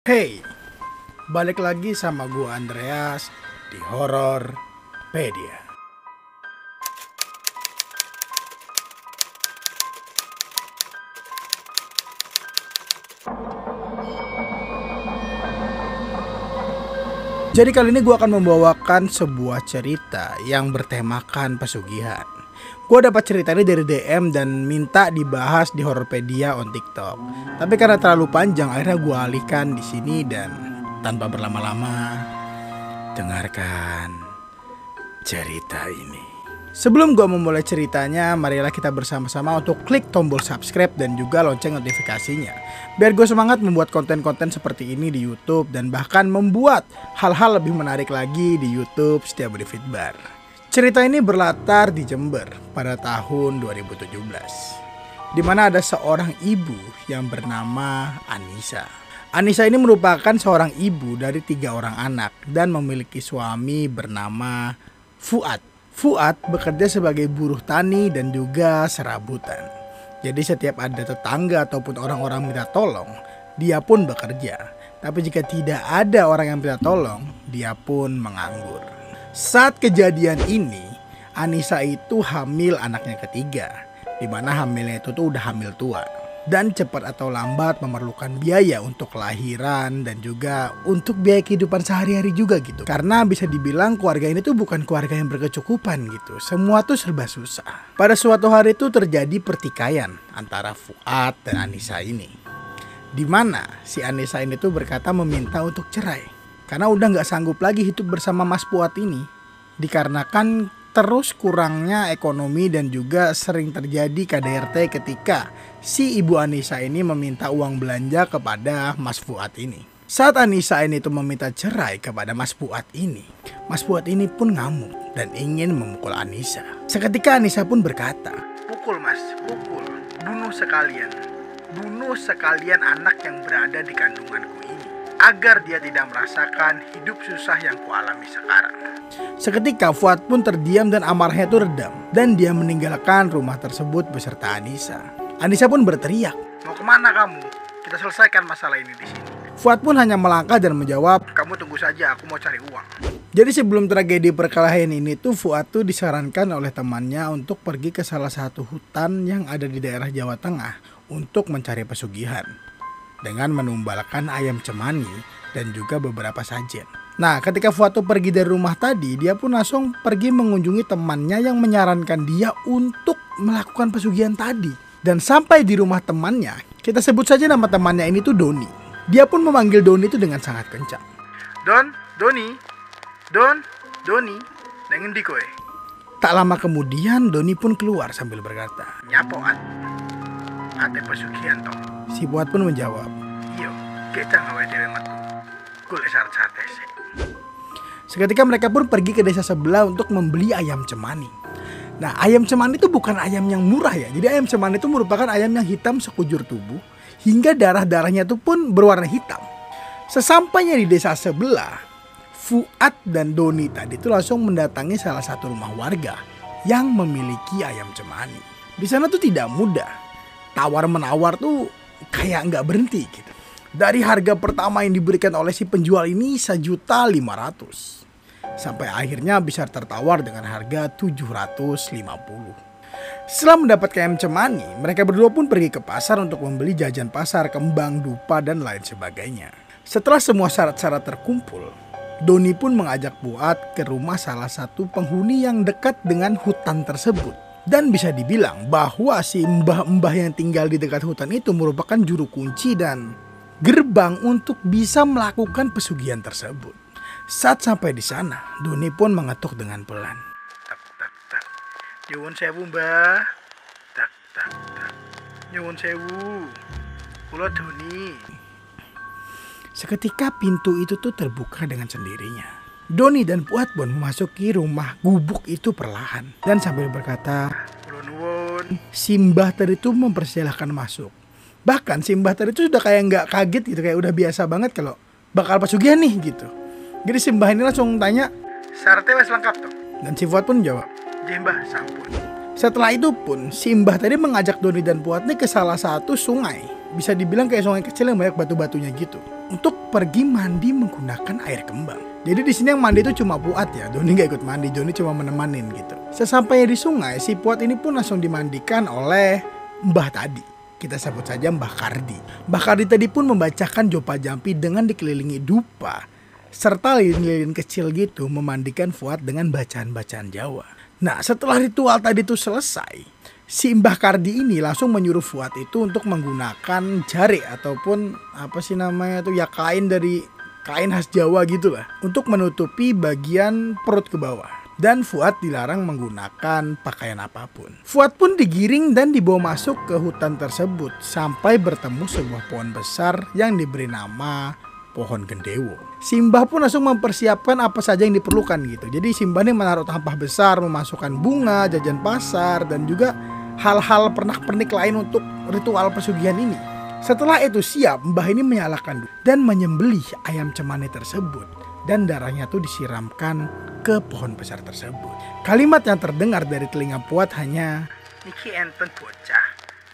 Hey, balik lagi sama gua Andreas di Hororpedia. Jadi kali ini gua akan membawakan sebuah cerita yang bertemakan pesugihan. Gue dapat cerita ini dari DM dan minta dibahas di Hororpedia on TikTok. Tapi karena terlalu panjang, akhirnya gue alihkan di sini dan tanpa berlama-lama, dengarkan cerita ini. Sebelum gue memulai ceritanya, marilah kita bersama-sama untuk klik tombol subscribe dan juga lonceng notifikasinya. Biar gue semangat membuat konten-konten seperti ini di YouTube dan bahkan membuat hal-hal lebih menarik lagi di YouTube setiap Budi Fitbar. Cerita ini berlatar di Jember pada tahun 2017, di mana ada seorang ibu yang bernama Anissa. Anissa ini merupakan seorang ibu dari 3 orang anak dan memiliki suami bernama Fuad. Fuad bekerja sebagai buruh tani dan juga serabutan. Jadi setiap ada tetangga ataupun orang-orang minta tolong, dia pun bekerja. Tapi jika tidak ada orang yang minta tolong, dia pun menganggur. Saat kejadian ini, Anissa itu hamil anaknya ketiga, di mana hamilnya itu tuh udah hamil tua dan cepat atau lambat memerlukan biaya untuk kelahiran dan juga untuk biaya kehidupan sehari-hari juga gitu. Karena bisa dibilang keluarga ini tuh bukan keluarga yang berkecukupan gitu. Semua tuh serba susah. Pada suatu hari itu terjadi pertikaian antara Fuad dan Anissa ini, di mana si Anissa ini tuh berkata meminta untuk cerai. Karena udah gak sanggup lagi hidup bersama Mas Fuad ini. Dikarenakan terus kurangnya ekonomi dan juga sering terjadi KDRT ketika si ibu Anissa ini meminta uang belanja kepada Mas Fuad ini. Saat Anissa ini tuh meminta cerai kepada Mas Fuad ini, Mas Fuad ini pun ngamuk dan ingin memukul Anissa. Seketika Anissa pun berkata, "Pukul mas, pukul, bunuh sekalian anak yang berada di kandunganku ini, agar dia tidak merasakan hidup susah yang kualami sekarang." Seketika Fuad pun terdiam dan amarahnya itu redam, dan dia meninggalkan rumah tersebut beserta Anissa. Anissa pun berteriak, "Mau kemana kamu? Kita selesaikan masalah ini di sini." Fuad pun hanya melangkah dan menjawab, "Kamu tunggu saja, aku mau cari uang." Jadi sebelum tragedi perkelahian ini tuh Fuad tuh disarankan oleh temannya untuk pergi ke salah satu hutan yang ada di daerah Jawa Tengah untuk mencari pesugihan dengan menumbalkan ayam cemani dan juga beberapa sajen. Nah, ketika Fuad tuh pergi dari rumah tadi, dia pun langsung pergi mengunjungi temannya yang menyarankan dia untuk melakukan pesugihan tadi. Dan sampai di rumah temannya, kita sebut saja nama temannya ini tuh Doni. Dia pun memanggil Doni itu dengan sangat kencang. Doni, nengin di kowe." Tak lama kemudian Doni pun keluar sambil berkata, "Nyapoan, ada pesugihan toh." Si Fuad pun menjawab, "Iya, kita ngawe dewe metu. Golek syarat-syarat ese." Seketika mereka pun pergi ke desa sebelah untuk membeli ayam cemani. Nah, ayam cemani itu bukan ayam yang murah ya. Jadi ayam cemani itu merupakan ayam yang hitam sekujur tubuh, hingga darah-darahnya itu pun berwarna hitam. Sesampainya di desa sebelah, Fuad dan Doni tadi itu langsung mendatangi salah satu rumah warga yang memiliki ayam cemani. Di sana tuh tidak mudah. Tawar-menawar tuh kayak nggak berhenti gitu. Dari harga pertama yang diberikan oleh si penjual ini 1.500.000, sampai akhirnya bisa tertawar dengan harga 750. Setelah mendapatkan ayam cemani, mereka berdua pun pergi ke pasar untuk membeli jajan pasar, kembang, dupa, dan lain sebagainya. Setelah semua syarat-syarat terkumpul, Doni pun mengajak Fuad ke rumah salah satu penghuni yang dekat dengan hutan tersebut. Dan bisa dibilang bahwa si mbah-mbah yang tinggal di dekat hutan itu merupakan juru kunci dan gerbang untuk bisa melakukan pesugihan tersebut. Saat sampai di sana, Doni pun mengetuk dengan pelan. "Tak, tak, tak. Nyuwun sewu, Mbah. Tak, tak, tak. Nyuwun sewu. Kula Doni." Seketika pintu itu tuh terbuka dengan sendirinya. Doni dan Fuad pun memasuki rumah gubuk itu perlahan dan sambil berkata, "Kula nuwun." Si mbah tadi itu mempersilahkan masuk. Bahkan si mbah tadi itu sudah kayak nggak kaget gitu, kayak udah biasa banget kalau bakal pesugihan nih gitu. Jadi si mbah ini langsung tanya, "Syaratnya wes lengkap toh?" Dan si Fuad pun jawab, "Jeh mbah, sampun." Setelah itu pun si mbah tadi mengajak Doni dan Fuad nih ke salah satu sungai bisa dibilang kayak sungai kecil yang banyak batu-batunya gitu, untuk pergi mandi menggunakan air kembang. Jadi di sini yang mandi itu cuma Fuad ya, Doni nggak ikut mandi, Doni cuma menemanin gitu. Sesampainya di sungai, si Fuad ini pun langsung dimandikan oleh Mbah tadi. Kita sebut saja Mbah Kardi. Mbah Kardi tadi pun membacakan Jopa Jampi dengan dikelilingi dupa, serta lilin-lilin kecil gitu memandikan Fuad dengan bacaan-bacaan Jawa. Nah setelah ritual tadi itu selesai, si Mbah Kardi ini langsung menyuruh Fuad itu untuk menggunakan jari ataupun apa sih namanya tuh ya, kain khas Jawa gitu lah, untuk menutupi bagian perut ke bawah. Dan Fuad dilarang menggunakan pakaian apapun. Fuad pun digiring dan dibawa masuk ke hutan tersebut sampai bertemu sebuah pohon besar yang diberi nama Pohon Gendewo. Simbah pun langsung mempersiapkan apa saja yang diperlukan gitu. Jadi Simbah ini menaruh tampah besar, memasukkan bunga, jajan pasar, dan juga hal-hal pernak-pernik lain untuk ritual pesugihan ini. Setelah itu siap, Mbah ini menyalakan dan menyembelih ayam cemani tersebut, dan darahnya tuh disiramkan ke pohon besar tersebut. Kalimat yang terdengar dari telinga Fuad hanya, "Iki enten bocah,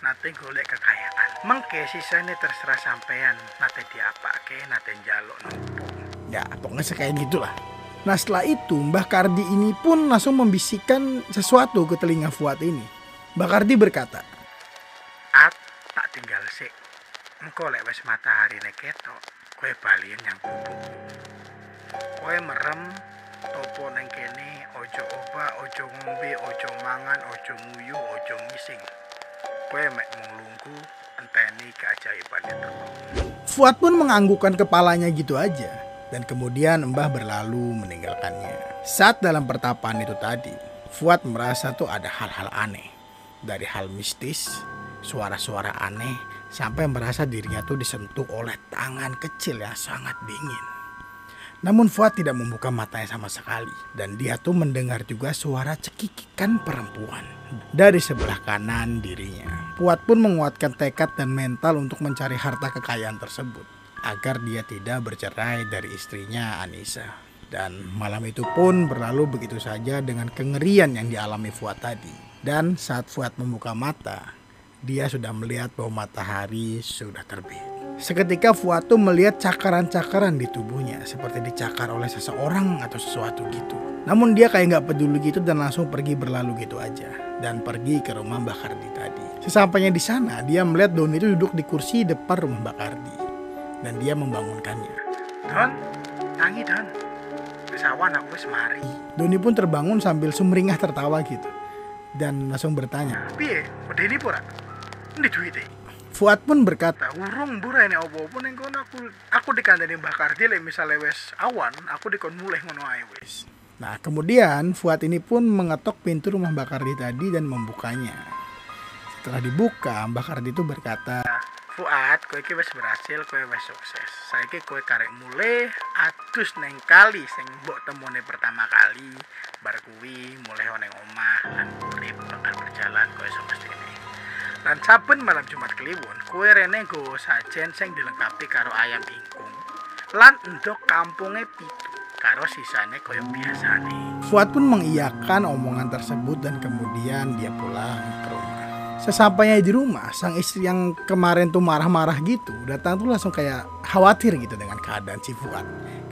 nate golek kekayaan. Mengke sisane terserah sampean, nate diapake, nate njaluk nopo." Ya, pokoknya kayak gitulah. Nah setelah itu Mbah Kardi ini pun langsung membisikkan sesuatu ke telinga Fuad ini. Mbah Kardi berkata, "At, tak tinggal sik. Engko lek wis matahari ketok, kowe balian yang bubuk. Kowe merem topo neng kene, ojo obah, ojo ngombe, ojo mangan, ojo nguyu, ojo ngising. Kowe mek nglunggu enteni keajaiban itu." Fuad pun menganggukkan kepalanya gitu aja, dan kemudian Mbah berlalu meninggalkannya. Saat dalam pertapaan itu tadi, Fuad merasa tuh ada hal-hal aneh. Dari hal mistis, suara-suara aneh, sampai merasa dirinya tuh disentuh oleh tangan kecil yang sangat dingin. Namun Fuad tidak membuka matanya sama sekali, dan dia tuh mendengar juga suara cekikikan perempuan dari sebelah kanan dirinya. Fuad pun menguatkan tekad dan mental untuk mencari harta kekayaan tersebut, agar dia tidak bercerai dari istrinya Anissa. Dan malam itu pun berlalu begitu saja dengan kengerian yang dialami Fuad tadi. Dan saat Fuad membuka mata, dia sudah melihat bahwa matahari sudah terbit. Seketika Fuad tuh melihat cakaran-cakaran di tubuhnya, seperti dicakar oleh seseorang atau sesuatu gitu. Namun dia kayak gak peduli gitu dan langsung pergi berlalu gitu aja, dan pergi ke rumah Mbak Kardi tadi. Sesampainya di sana, dia melihat Doni itu duduk di kursi depan rumah Mbak Kardi, dan dia membangunkannya. "Don, tangi Don, kesawan aku wis mari." Doni pun terbangun sambil sumringah tertawa gitu, dan langsung bertanya, "Piye, medeni pura? Endi duwite?" Fuad pun berkata, "Urung burane opo-opo ning kono, aku dikandani Mbah Kardi lek misale wis awan, aku dikon mulih ngono ae wis." Nah, kemudian Fuad ini pun mengetok pintu rumah Mbah Kardi tadi dan membukanya. Setelah dibuka, Mbah Kardi itu berkata, "Fuad, kowe iki wis berhasil, kowe wis sukses. Saiki kowe karek mulih adus neng kali sing mbok temune pertama kali. Bar kuwi mulih ning omah lan urip bakal berjalan kowe semestine. Lan saben malam Jumat Kliwon, kowe rene nggawa sajen sing dilengkapi karo ayam ingkung lan endhog kampunge 7 karo sisane koyo biasane." Fuad pun mengiyakan omongan tersebut dan kemudian dia pulang ke rumah. Sesampainya di rumah, sang istri yang kemarin tuh marah-marah gitu datang tuh langsung kayak khawatir gitu dengan keadaan si Fuad.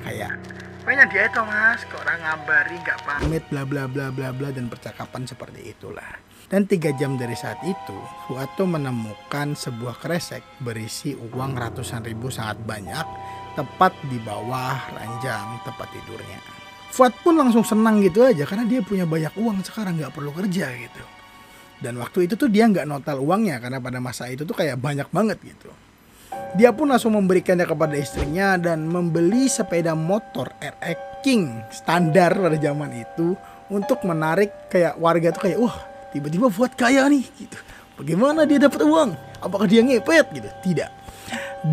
Kayak, "Pengen dia itu mas, kok orang ngabari gak pamit bla bla bla bla bla," dan percakapan seperti itulah. Dan 3 jam dari saat itu, Fuad tuh menemukan sebuah kresek berisi uang ratusan ribu sangat banyak, tepat di bawah ranjang tempat tidurnya. Fuad pun langsung senang gitu aja karena dia punya banyak uang sekarang, gak perlu kerja gitu. Dan waktu itu tuh dia nggak notal uangnya karena pada masa itu tuh kayak banyak banget gitu. Dia pun langsung memberikannya kepada istrinya dan membeli sepeda motor RX King standar pada zaman itu untuk menarik kayak warga tuh kayak, wah tiba-tiba Fuad kaya nih gitu. Bagaimana dia dapat uang? Apakah dia ngepet gitu? Tidak.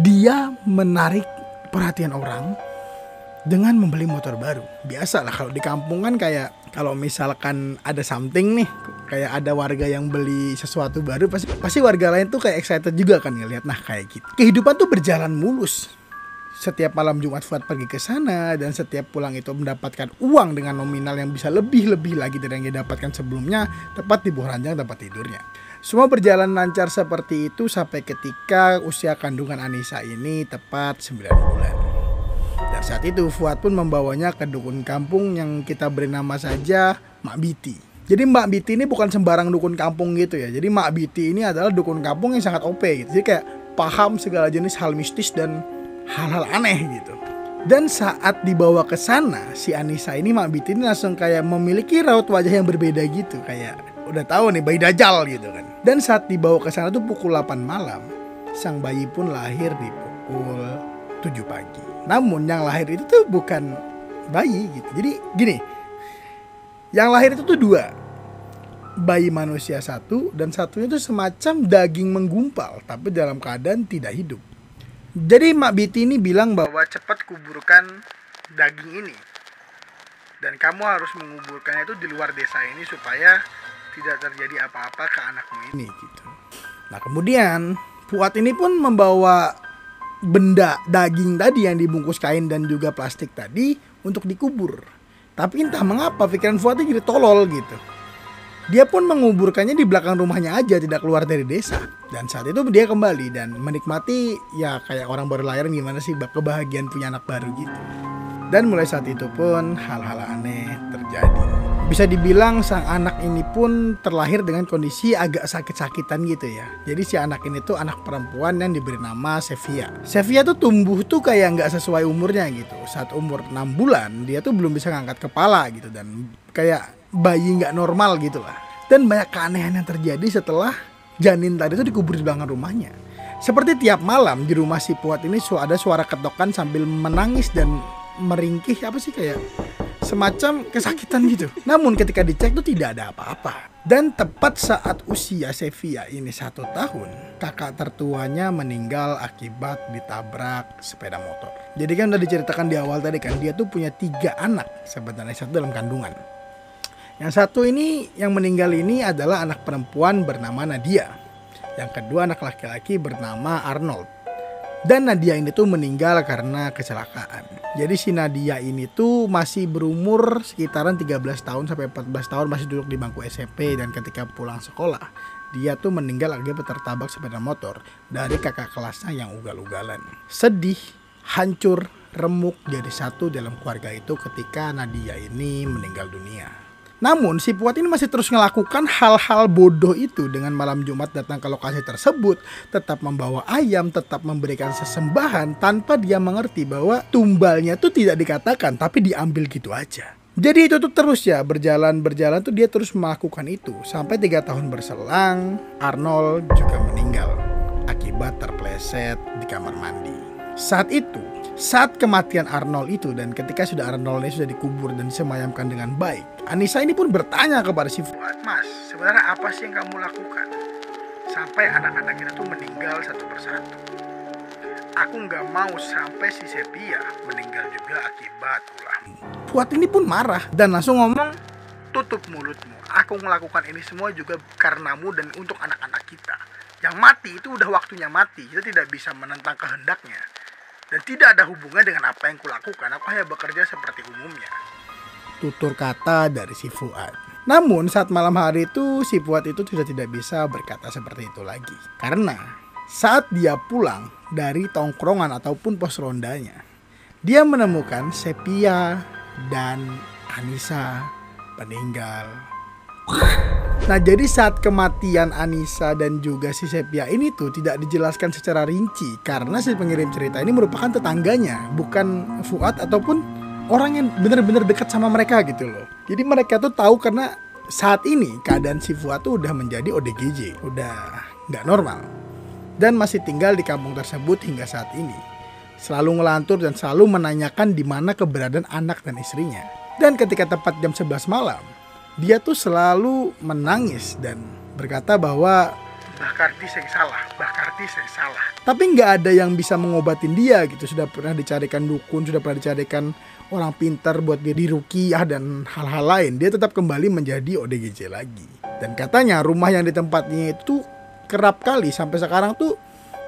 Dia menarik perhatian orang dengan membeli motor baru. Biasalah kalau di kampung kan kayak kalau misalkan ada something nih, kayak ada warga yang beli sesuatu baru, pasti warga lain tuh kayak excited juga kan ngeliat. Nah kayak gitu. Kehidupan tuh berjalan mulus. Setiap malam Jumat Fuad pergi ke sana dan setiap pulang itu mendapatkan uang dengan nominal yang bisa lebih lagi dari yang dia dapatkan sebelumnya, tepat di bawah ranjang tempat tidurnya. Semua berjalan lancar seperti itu sampai ketika usia kandungan Anissa ini tepat 9 bulan. Dan saat itu Fuad pun membawanya ke dukun kampung yang kita beri nama saja Mak Biti. Jadi Mak Biti ini bukan sembarang dukun kampung gitu ya. Jadi Mak Biti ini adalah dukun kampung yang sangat OP gitu. Jadi kayak paham segala jenis hal mistis dan hal-hal aneh gitu. Dan saat dibawa ke sana, si Anissa ini, Mak Biti ini langsung kayak memiliki raut wajah yang berbeda gitu. Kayak udah tahu nih bayi dajal gitu kan. Dan saat dibawa ke sana tuh pukul 8 malam, sang bayi pun lahir di pukul 7 pagi. Namun yang lahir itu tuh bukan bayi gitu. Jadi gini, yang lahir itu tuh 2. Bayi manusia 1 dan satunya tuh semacam daging menggumpal tapi dalam keadaan tidak hidup. Jadi Mak Biti ini bilang bahwa cepat kuburkan daging ini. Dan kamu harus menguburkannya itu di luar desa ini supaya tidak terjadi apa-apa ke anakmu ini gitu. Nah kemudian Fuad ini pun membawa benda daging tadi yang dibungkus kain dan juga plastik tadi untuk dikubur. Tapi entah mengapa pikiran Fuad ini jadi tolol gitu. Dia pun menguburkannya di belakang rumahnya aja, tidak keluar dari desa. Dan saat itu dia kembali dan menikmati ya kayak orang baru lahiran gimana sih kebahagiaan punya anak baru gitu. Dan mulai saat itu pun hal-hal aneh terjadi. Bisa dibilang sang anak ini pun terlahir dengan kondisi agak sakit-sakitan gitu ya. Jadi si anak ini tuh anak perempuan yang diberi nama Sevia. Sevia tuh tumbuh tuh kayak nggak sesuai umurnya gitu. Saat umur 6 bulan dia tuh belum bisa ngangkat kepala gitu. Dan kayak bayi nggak normal gitu lah. Dan banyak keanehan yang terjadi setelah janin tadi itu dikubur di belakang rumahnya. Seperti tiap malam di rumah si Fuad ini ada suara ketokan sambil menangis dan meringkih apa sih kayak semacam kesakitan gitu. Namun ketika dicek tuh tidak ada apa-apa. Dan tepat saat usia Sevia ini 1 tahun, kakak tertuanya meninggal akibat ditabrak sepeda motor. Jadi kan udah diceritakan di awal tadi kan dia tuh punya 3 anak sebenarnya, 1 dalam kandungan. Yang 1 ini yang meninggal ini adalah anak perempuan bernama Nadia. Yang kedua anak laki-laki bernama Arnold. Dan Nadia ini tuh meninggal karena kecelakaan. Jadi si Nadia ini tuh masih berumur sekitaran 13 tahun sampai 14 tahun, masih duduk di bangku SMP. Dan ketika pulang sekolah, dia tuh meninggal akibat tertabrak sepeda motor dari kakak kelasnya yang ugal-ugalan. Sedih, hancur, remuk jadi satu dalam keluarga itu ketika Nadia ini meninggal dunia. Namun si Fuad ini masih terus melakukan hal-hal bodoh itu dengan malam Jumat datang ke lokasi tersebut, tetap membawa ayam, tetap memberikan sesembahan tanpa dia mengerti bahwa tumbalnya tuh tidak dikatakan tapi diambil gitu aja. Jadi itu tuh terus ya berjalan tuh dia terus melakukan itu sampai 3 tahun berselang Arnold juga meninggal akibat terpleset di kamar mandi. Saat kematian Arnold itu dan ketika sudah Arnold ini sudah dikubur dan disemayamkan dengan baik, Anissa ini pun bertanya kepada si Fuad, "Mas, sebenarnya apa sih yang kamu lakukan sampai anak-anak kita tuh meninggal satu persatu? Aku nggak mau sampai si Sevia meninggal juga akibat ulahmu." Fuad ini pun marah dan langsung ngomong, "Tutup mulutmu. Aku melakukan ini semua juga karenamu dan untuk anak-anak kita. Yang mati itu udah waktunya mati. Kita tidak bisa menentang kehendaknya. Dan tidak ada hubungan dengan apa yang kulakukan. Aku hanya bekerja seperti umumnya." Tutur kata dari si Fuad. Namun saat malam hari itu si Fuad itu sudah tidak bisa berkata seperti itu lagi. Karena saat dia pulang dari tongkrongan ataupun pos rondanya, dia menemukan Sevia dan Anissa meninggal. Nah jadi saat kematian Anissa dan juga si Sevia ini tuh tidak dijelaskan secara rinci karena si pengirim cerita ini merupakan tetangganya, bukan Fuad ataupun orang yang benar-benar dekat sama mereka gitu loh. Jadi mereka tuh tahu karena saat ini keadaan si Fuad tuh udah menjadi ODGJ, udah nggak normal dan masih tinggal di kampung tersebut hingga saat ini. Selalu ngelantur dan selalu menanyakan di mana keberadaan anak dan istrinya. Dan ketika tepat jam 11 malam, dia tuh selalu menangis dan berkata bahwa Mbah Kartis yang salah. Tapi nggak ada yang bisa mengobatin dia gitu. Sudah pernah dicarikan dukun, sudah pernah dicarikan orang pintar buat dia diruqyah dan hal-hal lain. Dia tetap kembali menjadi ODGJ lagi. Dan katanya rumah yang di tempatnya itu kerap kali sampai sekarang tuh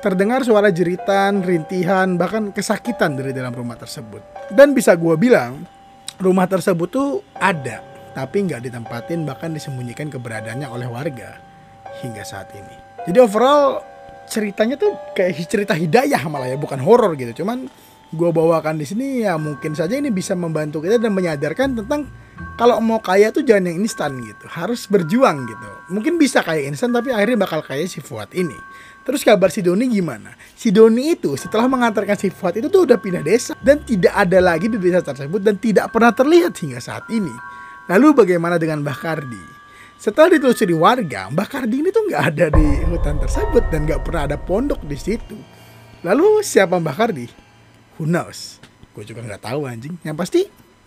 terdengar suara jeritan, rintihan, bahkan kesakitan dari dalam rumah tersebut. Dan bisa gue bilang rumah tersebut tuh ada, tapi nggak ditempatin, bahkan disembunyikan keberadaannya oleh warga. hingga saat ini. Jadi overall ceritanya tuh kayak cerita hidayah malah ya, bukan horor gitu. Cuman gue bawakan di sini ya mungkin saja ini bisa membantu kita dan menyadarkan tentang kalau mau kaya tuh jangan yang instan gitu, harus berjuang gitu. Mungkin bisa kaya instan tapi akhirnya bakal kaya si Fuad ini. Terus kabar si Doni gimana? Si Doni itu setelah mengantarkan si Fuad itu tuh udah pindah desa dan tidak ada lagi di desa tersebut dan tidak pernah terlihat hingga saat ini. Lalu bagaimana dengan Mbah Kardi? Setelah ditelusuri warga, Mbah Kardi ini tuh nggak ada di hutan tersebut dan nggak pernah ada pondok di situ. Lalu siapa Mbah Kardi? Who knows? Gue juga nggak tahu anjing. Yang pasti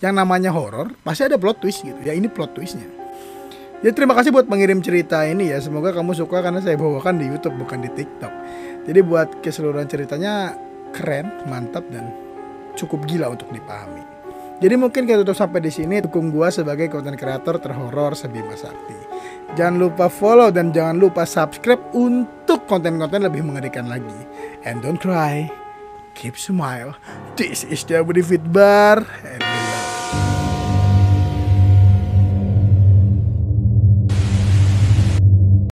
yang namanya horor pasti ada plot twist gitu. Ya ini plot twistnya. Ya terima kasih buat pengirim cerita ini ya. Semoga kamu suka karena saya bawakan di YouTube bukan di TikTok. Jadi buat keseluruhan ceritanya keren, mantap dan cukup gila untuk dipahami. Jadi mungkin kita tutup sampai di sini. Dukung gua sebagai konten kreator terhoror Sebima Sakti. Jangan lupa follow dan jangan lupa subscribe untuk konten-konten lebih mengerikan lagi. And don't cry, keep smile. This is the Budi Fitbar.